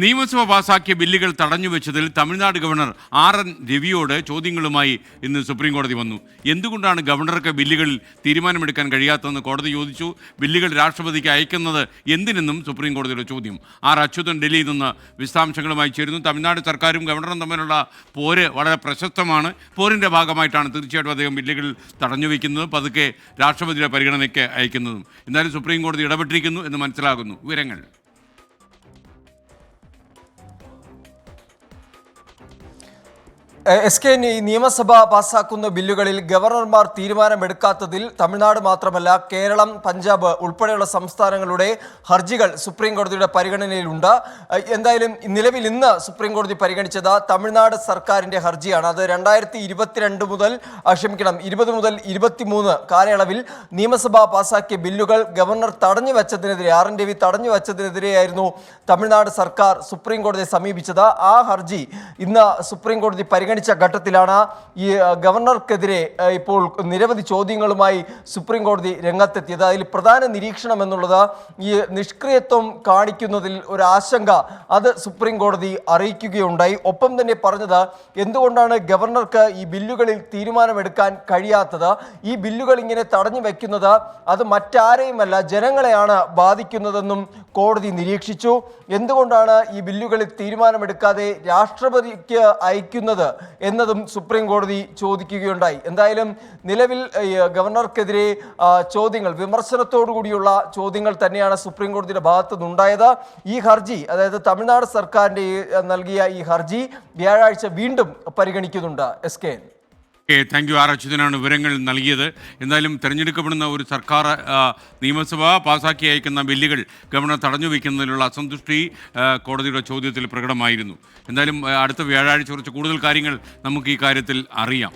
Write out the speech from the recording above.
നിയമസഭ പാസാക്കിയ ബില്ലുകൾ തടഞ്ഞുവെച്ചതിൽ തമിഴ്നാട് ഗവർണർ ആർ.എൻ. രവിയോട് ചോദ്യങ്ങളുമായി ഇന്ന് സുപ്രീം കോടതി വന്നു. എന്തുകൊണ്ടാണ് ഗവർണർക്ക് ബില്ലുകളിൽ തീരുമാനമെടുക്കാൻ കഴിയാത്തതെന്ന് കോടതി ചോദിച്ചു. ബില്ലുകൾ രാഷ്ട്രപതിക്ക് അയക്കുന്നത് എന്തിനെന്നും സുപ്രീം കോടതിയുടെ ചോദ്യം. ആർ. അച്യുതൻ ഡൽഹിയിൽ നിന്ന് വിശദാംശങ്ങളുമായി ചേരുന്നു. തമിഴ്നാട് സർക്കാരും ഗവർണറും തമ്മിലുള്ള പോര് വളരെ പ്രശസ്തമാണ്. പോരിൻ്റെ ഭാഗമായിട്ടാണ് തീർച്ചയായിട്ടും അദ്ദേഹം ബില്ലുകൾ തടഞ്ഞുവെക്കുന്നത്, പതുക്കെ രാഷ്ട്രപതിയുടെ പരിഗണനയ്ക്ക് അയക്കുന്നതും. എന്തായാലും സുപ്രീം കോടതി ഇടപെട്ടിരിക്കുന്നു എന്ന് മനസ്സിലാകുന്നു. വിവരങ്ങൾ SK നിയമസഭ പാസാക്കുന്ന ബില്ലുകളിൽ ഗവർണർമാർ തീരുമാനമെടുക്കാത്തതിൽ തമിഴ്നാട് മാത്രമല്ല കേരളം, പഞ്ചാബ് ഉൾപ്പെടെയുള്ള സംസ്ഥാനങ്ങളുടെ ഹർജികൾ സുപ്രീം കോടതിയുടെ പരിഗണനയിലുണ്ട്. എന്തായാലും നിലവിൽ ഇന്ന് സുപ്രീം കോടതി പരിഗണിച്ചത് തമിഴ്നാട് സർക്കാരിൻ്റെ ഹർജിയാണ്. അത് 2020 മുതൽ 23 കാലയളവിൽ നിയമസഭ പാസാക്കിയ ബില്ലുകൾ ഗവർണർ തടഞ്ഞു വെച്ചതിനെതിരെ, ആർ.എൻ. രവി തടഞ്ഞു വെച്ചതിനെതിരെയായിരുന്നു തമിഴ്നാട് സർക്കാർ സുപ്രീം കോടതിയെ സമീപിച്ചത്. ആ ഹർജി ഇന്ന് സുപ്രീം കോടതി പരിഗണിച്ച ഘട്ടത്തിലാണ് ഈ ഗവർണർക്കെതിരെ ഇപ്പോൾ നിരവധി ചോദ്യങ്ങളുമായി സുപ്രീം കോടതി രംഗത്തെത്തിയത്. അതിൽ പ്രധാന നിരീക്ഷണം എന്നുള്ളത് ഈ നിഷ്ക്രിയത്വം കാണിക്കുന്നതിൽ ഒരു ആശങ്ക അത് സുപ്രീം കോടതി അറിയിക്കുകയുണ്ടായി. ഒപ്പം തന്നെ പറഞ്ഞത് എന്തുകൊണ്ടാണ് ഗവർണർക്ക് ഈ ബില്ലുകളിൽ തീരുമാനമെടുക്കാൻ കഴിയാത്തത്, ഈ ബില്ലുകൾ ഇങ്ങനെ തടഞ്ഞു വെക്കുന്നത് അത് മറ്റാരെയുമല്ല ജനങ്ങളെയാണ് ബാധിക്കുന്നതെന്നും കോടതി നിരീക്ഷിച്ചു. എന്തുകൊണ്ടാണ് ഈ ബില്ലുകളിൽ തീരുമാനമെടുക്കാതെ രാഷ്ട്രപതിക്ക് അയക്കുന്നത് എന്നതും സുപ്രീം കോടതി ചോദിക്കുകയുണ്ടായി. എന്തായാലും നിലവിൽ ഗവർണർക്കെതിരെ ചോദ്യങ്ങൾ, വിമർശനത്തോടു കൂടിയുള്ള ചോദ്യങ്ങൾ തന്നെയാണ് സുപ്രീം കോടതിയുടെ ഭാഗത്തു നിന്നുണ്ടായത്. ഈ ഹർജി, അതായത് തമിഴ്നാട് സർക്കാരിൻ്റെ നൽകിയ ഈ ഹർജി വ്യാഴാഴ്ച വീണ്ടും പരിഗണിക്കുന്നുണ്ട്. SK. Thank you. ആർ. അച്യുതനാണ് വിവരങ്ങൾ നൽകിയത്. എന്തായാലും തിരഞ്ഞെടുക്കപ്പെടുന്ന ഒരു സർക്കാർ നിയമസഭ പാസാക്കി അയക്കുന്ന ബില്ലുകൾ ഗവർണർ തടഞ്ഞു വയ്ക്കുന്നതിലുള്ള അസന്തുഷ്ടി കോടതിയുടെ ചോദ്യത്തിൽ പ്രകടമായിരുന്നു. എന്തായാലും അടുത്ത വ്യാഴാഴ്ച കുറിച്ച് കൂടുതൽ കാര്യങ്ങൾ നമുക്ക് ഈ കാര്യത്തിൽ അറിയാം.